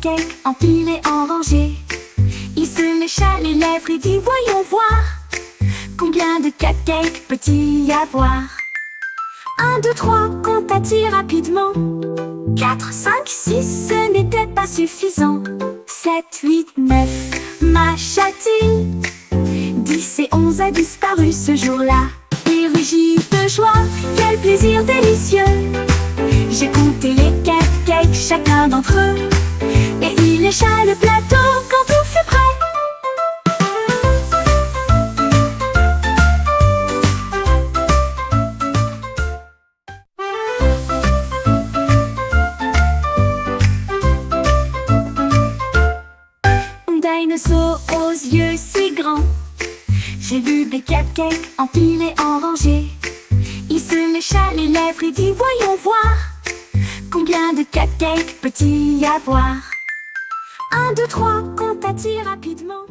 cupcakes empilés en rangées. Il se lécha les lèvres et dit voyons voir, combien de cupcakes peut-il y avoir? 1, 2, 3, compta-t-il rapidement. 4, 5, 6, ce n'était pas suffisant. 7, 8, 9, mâcha-t-il. 10 et 11 a disparu ce jour-là. Il rugit de joie, quel plaisir délicieux. J'ai compté les cupcakes, chacun d'entre eux, et il lécha le plateau quand tout fut prêt. Un dinosaure aux yeux si grands, j'ai vu des cupcakes empilés en rangées. Il se lécha les lèvres et dit voyons voir, combien de cupcakes peut-il y avoir? 1, 2, 3, compta-t-il rapidement.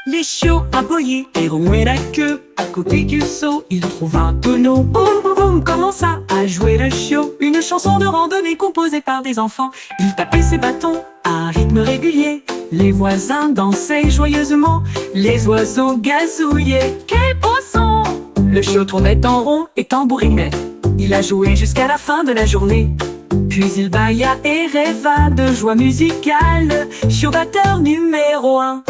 Les chiots aboyaient et remuaient la queue. À côté du seau, ils trouvent un tonneau. Boum boum boum, commença à jouer le chiot. Une chanson de randonnée composée par des enfants. Il tapait ses bâtons à un rythme régulier. Les voisins dansaient joyeusement. Les oiseaux gazouillaient. Quel beau son! Le chiot tournait en rond et tambourinait. Il a joué jusqu'à la fin de la journée. Puis il bâilla et rêva de joie musicale. Chiot batteur numéro 1.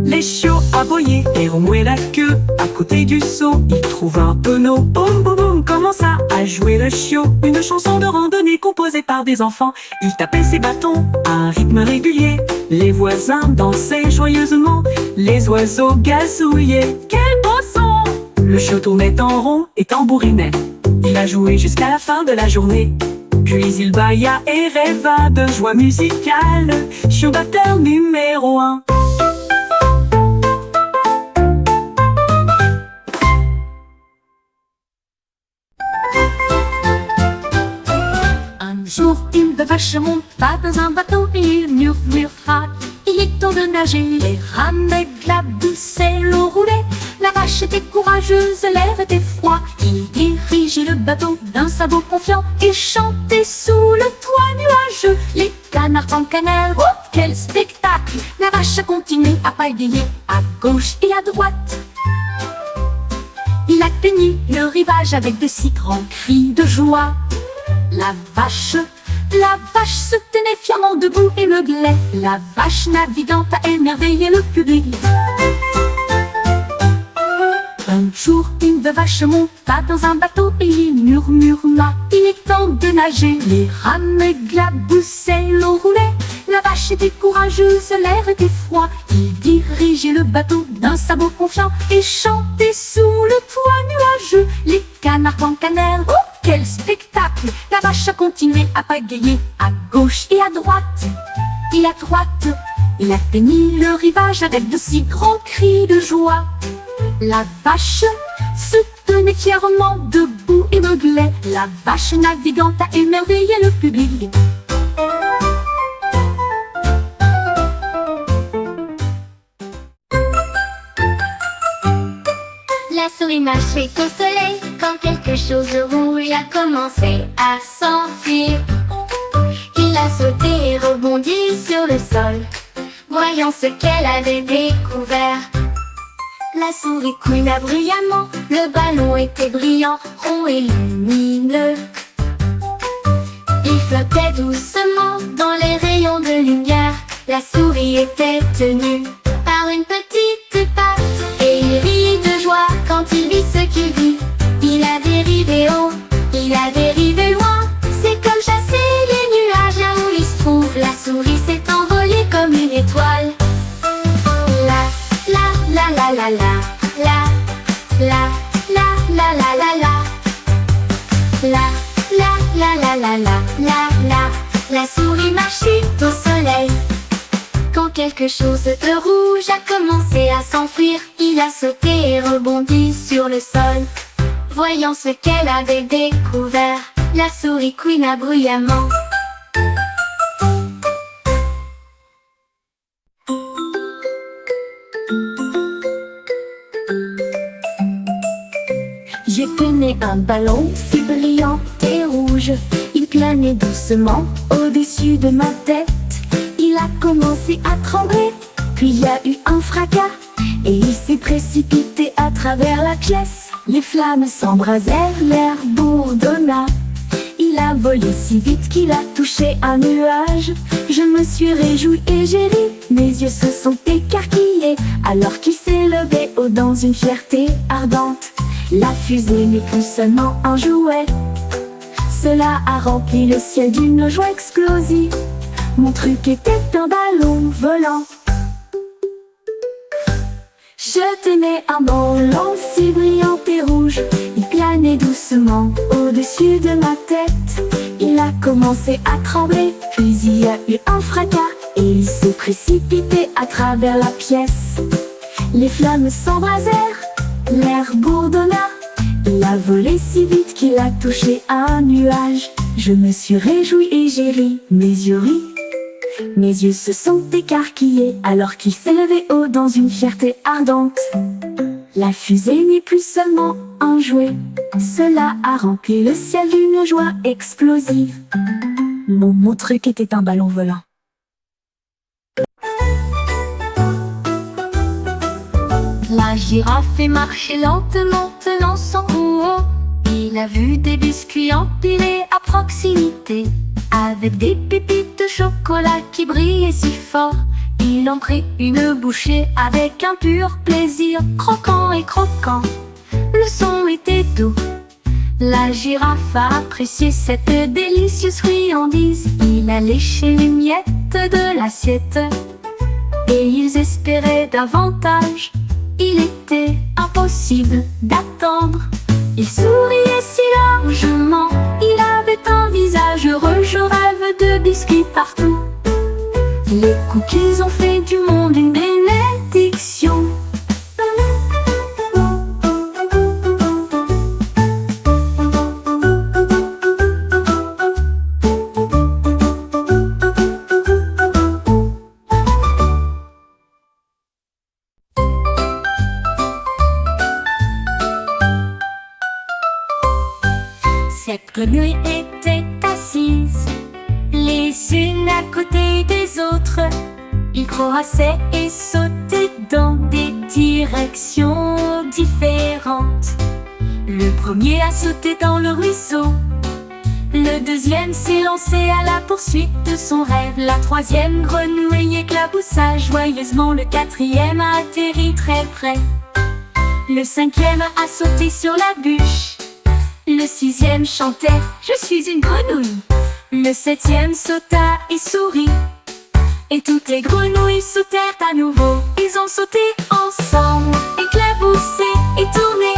Les chiots aboyaient et remuaient la queue. À côté du seau, ils trouvent un tonneau. Boum boum boum, commença à jouer le chiot. Une chanson de randonnée composée par des enfants. Il tapait ses bâtons à un rythme régulier. Les voisins dansaient joyeusement. Les oiseaux gazouillaient. Quel beau son! Le chiot tournait en rond et tambourinait. Il a joué jusqu'à la fin de la journée. Puis il bâilla et rêva de joie musicale. Chiot batteur numéro 1. Un jour, une vache monta dans un bateau et il murmura. Il est temps de nager, les rames éclaboussaient, l'eau roulait. La vache était courageuse, l'air était froid. Il dirigeait le bateau d'un sabot confiant et chantait sous le toit nuageux. Les canards en cannelle, oh quel spectacle! La vache a continué à pagayer à gauche et à droite. Il atteignit le rivage avec de si grands cris de joie. La vache se tenait fièrement debout et meuglait. La vache navigante a émerveillé le public. Un jour, une vache monta dans un bateau et il murmura. Il est temps de nager, les rames éclaboussaient, l'eau roulait. La vache était courageuse, l'air était froid. Il dirigeait le bateau d'un sabot confiant et chantait sous le toit nuageux. Les canards en cannelle, oh quel spectacle! La vache a continué à pagayer à gauche et à droite. Il atteignit le rivage avec de si grands cris de joie. La vache se tenait fièrement debout et meuglait. La vache navigante a émerveillé le public. La souris marchait au soleil quand quelque chose de rouge a commencé à s'enfuir. Il a sauté et rebondi sur le sol, voyant ce qu'elle avait découvert. La souris couina bruyamment, le ballon était brillant, rond et lumineux. Il flottait doucement dans les rayons de lumière. La souris était tenue par une petite patte et il rit de joie quand il vit ce qu'il vit. Il a dérivé haut, il a dérivé loin. C'est comme chasser les nuages là où il se trouve. La souris s'est envolée comme une étoile. La la la la la la la la la la la la la la la la la la. La souris marchait au soleil quand quelque chose de rouge a commencé à s'enfuir. Il a sauté et rebondi sur le sol, voyant ce qu'elle avait découvert. La souris couina bruyamment. J'ai tenais un ballon si brillant et rouge. Il planait doucement au-dessus de ma tête. Il a commencé à trembler, puis il y a eu un fracas et il s'est précipité à travers la pièce. Les flammes s'embrasèrent, l'air bourdonna. Il a volé si vite qu'il a touché un nuage. Je me suis réjouie et j'ai ri. Mes yeux se sont écarquillés alors qu'il s'est levé haut dans une fierté ardente. La fusée n'est plus seulement un jouet. Cela a rempli le ciel d'une joie explosive. Mon truc était un ballon volant. Je tenais un ballon si brillant et rouge. Il planait doucement au-dessus de ma tête. Il a commencé à trembler, puis il y a eu un fracas et il s'est précipité à travers la pièce. Les flammes s'embrasèrent, l'air bourdonna. Il a volé si vite qu'il a touché un nuage. Je me suis réjouie et j'ai ri, mes yeux rient. Mes yeux se sont écarquillés alors qu'il s'est levé haut dans une fierté ardente. La fusée n'est plus seulement un jouet. Cela a rempli le ciel d'une joie explosive. Mon truc était un ballon volant. La girafe est marché lentement, tenant son cou haut. Il a vu des biscuits empilés à proximité, avec des pépites de chocolat qui brillaient si fort. Il en prit une bouchée avec un pur plaisir, croquant et croquant. Le son était doux. La girafe a apprécié cette délicieuse friandise. Il a léché les miettes de l'assiette et ils espéraient davantage. Il était impossible d'attendre. Il souriait si largement, il avait un visage heureux. Je rêve de biscuits partout. Les cookies ont fait du monde une bénédiction. Cette grenouille était assise, les unes à côté des autres. Ils croassaient et sautaient dans des directions différentes. Le premier a sauté dans le ruisseau. Le deuxième s'est lancé à la poursuite de son rêve. La troisième grenouille éclaboussa joyeusement. Le quatrième a atterri très près. Le cinquième a sauté sur la bûche. Le sixième chantait « Je suis une grenouille ». Le septième sauta et sourit. Et toutes les grenouilles sautèrent à nouveau. Ils ont sauté ensemble, éclaboussé et tourné.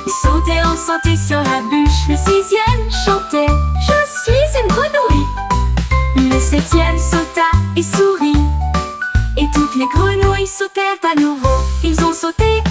Ils sautaient ensemble sur la bûche. Le sixième chantait « Je suis une grenouille ». Le septième sauta et sourit. Et toutes les grenouilles sautèrent à nouveau. Ils ont sauté